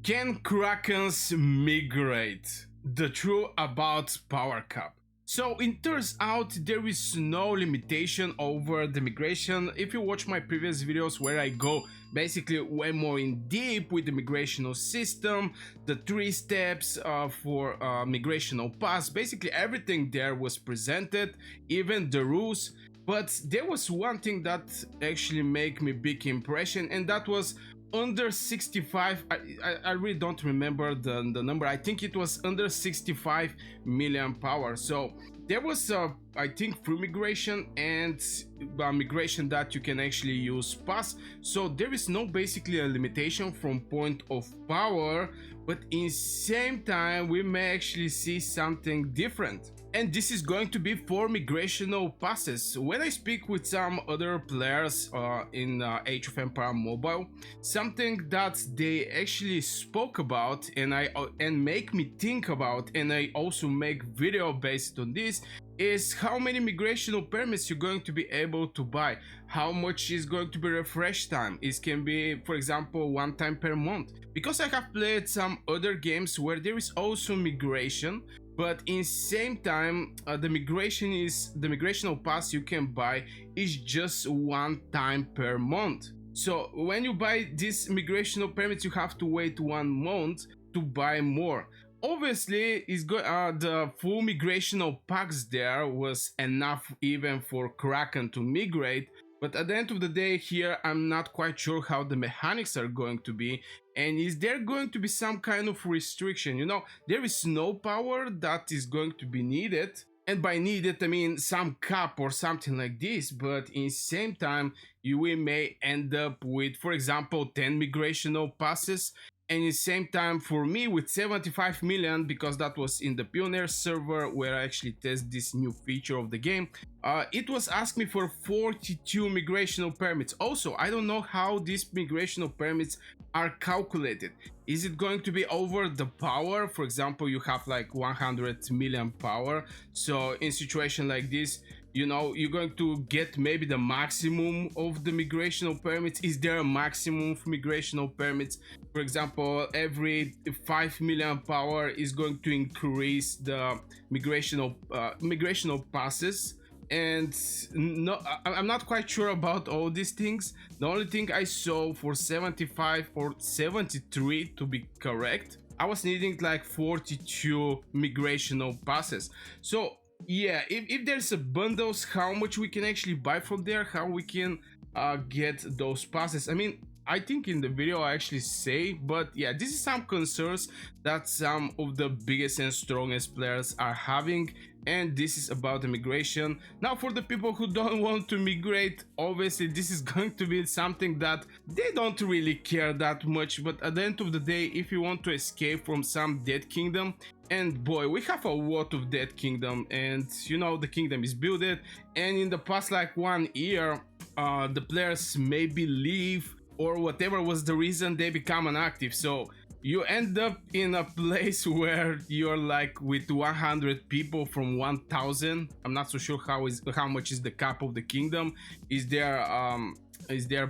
Can Krakens migrate? The truth about Power Cup. So it turns out there is no limitation over the migration. If you watch my previous videos where I go basically way more in deep with the migrational system, the 3 steps for migrational pass, basically everything there was presented, even the rules. But there was one thing that actually made me big impression, and that was under 65. I really don't remember the number. I think it was under 65 million power. So there was I think free migration and migration that you can actually use pass. So there is no basically a limitation from point of power, but in same time we may actually see something different. And this is going to be for migrational passes. When I speak with some other players in Age of Empire Mobile, something that they actually spoke about and make me think about, and I also make video based on this, is how many migrational permits you're going to be able to buy, how much is going to be refresh time. It can be, for example, 1 time per month. Because I have played some other games where there is also migration, but in same time the migrational pass you can buy is just 1 time per month. So when you buy this migrational permits, you have to wait 1 month to buy more. Obviously, the full migrational packs there was enough even for Kraken to migrate, but at the end of the day here I'm not quite sure how the mechanics are going to be, and is there going to be some kind of restriction. You know, there is no power that is going to be needed, and by needed I mean some cap or something like this, but in same time we may end up with, for example, 10 migrational passes. And in the same time, for me, with 75 million, because that was in the Pioneer server where I actually test this new feature of the game, it was asked me for 42 migrational permits. Also, I don't know how these migrational permits are calculated. Is it going to be over the power? For example, you have like 100 million power. So in situation like this, you know, you're going to get maybe the maximum of the migrational permits. Is there a maximum of migrational permits? For example, every 5 million power is going to increase the migrational passes. And no, I'm not quite sure about all these things. The only thing I saw for 75 or 73 to be correct, I was needing like 42 migrational passes. So yeah, if there's a bundles, how much we can actually buy from there, how we can get those passes. I mean, I think in the video I actually say, but yeah, this is some concerns that some of the biggest and strongest players are having, and this is about the migration. Now for the people who don't want to migrate, obviously this is going to be something that they don't really care that much, but at the end of the day, if you want to escape from some dead kingdom, and boy, we have a lot of dead kingdom, and you know, the kingdom is built, and in the past like 1 year the players maybe leave, or whatever was the reason, they become inactive. So you end up in a place where you're like with 100 people from 1000. I'm not so sure how much is the cap of the kingdom. Is there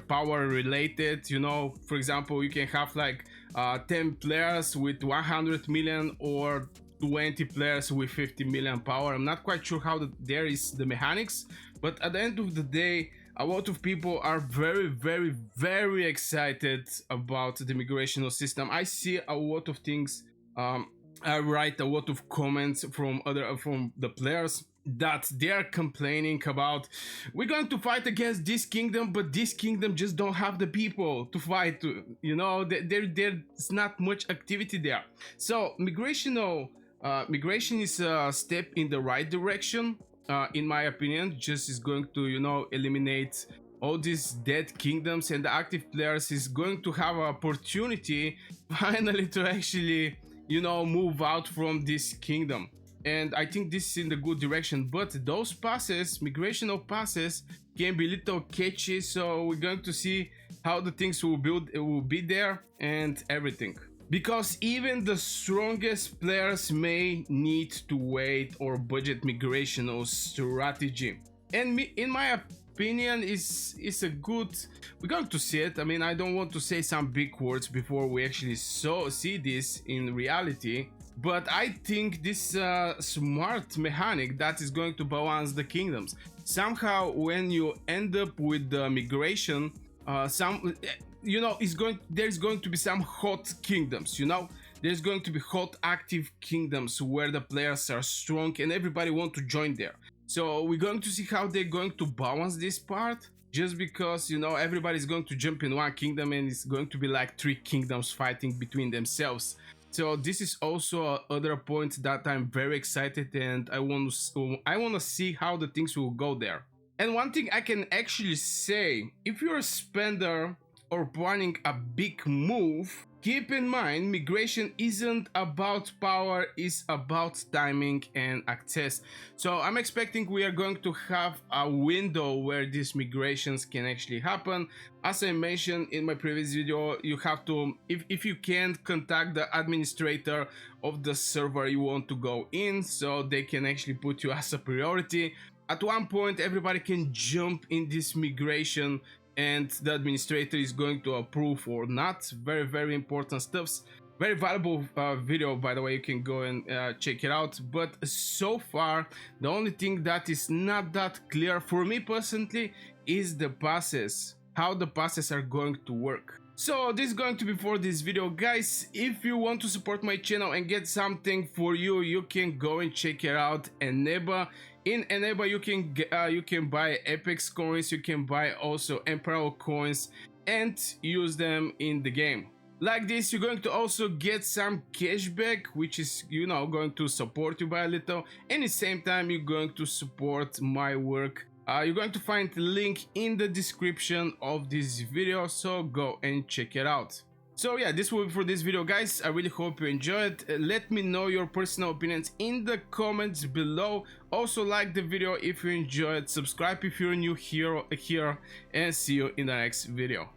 power related? You know, for example, you can have like 10 players with 100 million or 20 players with 50 million power. I'm not quite sure how there is the mechanics, but at the end of the day, a lot of people are very excited about the migrational system. I see a lot of things. I write a lot of comments from the players that they are complaining about, we're going to fight against this kingdom, but this kingdom just don't have the people to fight. You know, there's not much activity there. So migration is a step in the right direction. In my opinion, just is going to, you know, eliminate all these dead kingdoms, and the active players is going to have an opportunity finally to actually, you know, move out from this kingdom. And I think this is in the good direction, but those passes, migrational passes, can be a little catchy. So we're going to see how the things will be there and everything. Because even the strongest players may need to wait or budget migrational strategy. And in my opinion is a good, we're going to see it. I mean, I don't want to say some big words before we actually see this in reality, but I think this smart mechanic that is going to balance the kingdoms. Somehow when you end up with the migration, there's going to be some hot kingdoms, there's going to be hot active kingdoms where the players are strong and everybody want to join there. So we're going to see how they're going to balance this part, just because everybody's going to jump in one kingdom and it's going to be like 3 kingdoms fighting between themselves. So this is also other point that I'm very excited, and I want to see how the things will go there. And one thing I can actually say, if you're a spender or planning a big move, keep in mind migration isn't about power, it's about timing and access. So I'm expecting we are going to have a window where these migrations can actually happen. As I mentioned in my previous video, you have to, if you can, contact the administrator of the server you want to go in, so they can actually put you as a priority. At one point everybody can jump in this migration and the administrator is going to approve or not. Very important stuffs. Very valuable video, by the way. You can go and check it out. But so far the only thing that is not that clear for me personally is the passes, how the passes are going to work. So this is going to be for this video, guys. If you want to support my channel and get something for you, you can go and check it out. Eneba. In Eneba you can buy Apex coins, you can buy also Emperor coins and use them in the game. Like this, you're going to also get some cashback, which is going to support you by a little, and at the same time you're going to support my work. You're going to find the link in the description of this video, so go and check it out. So yeah, this will be for this video, guys. I really hope you enjoyed. Let me know your personal opinions in the comments below. Also like the video if you enjoyed, subscribe if you're new here, and see you in the next video.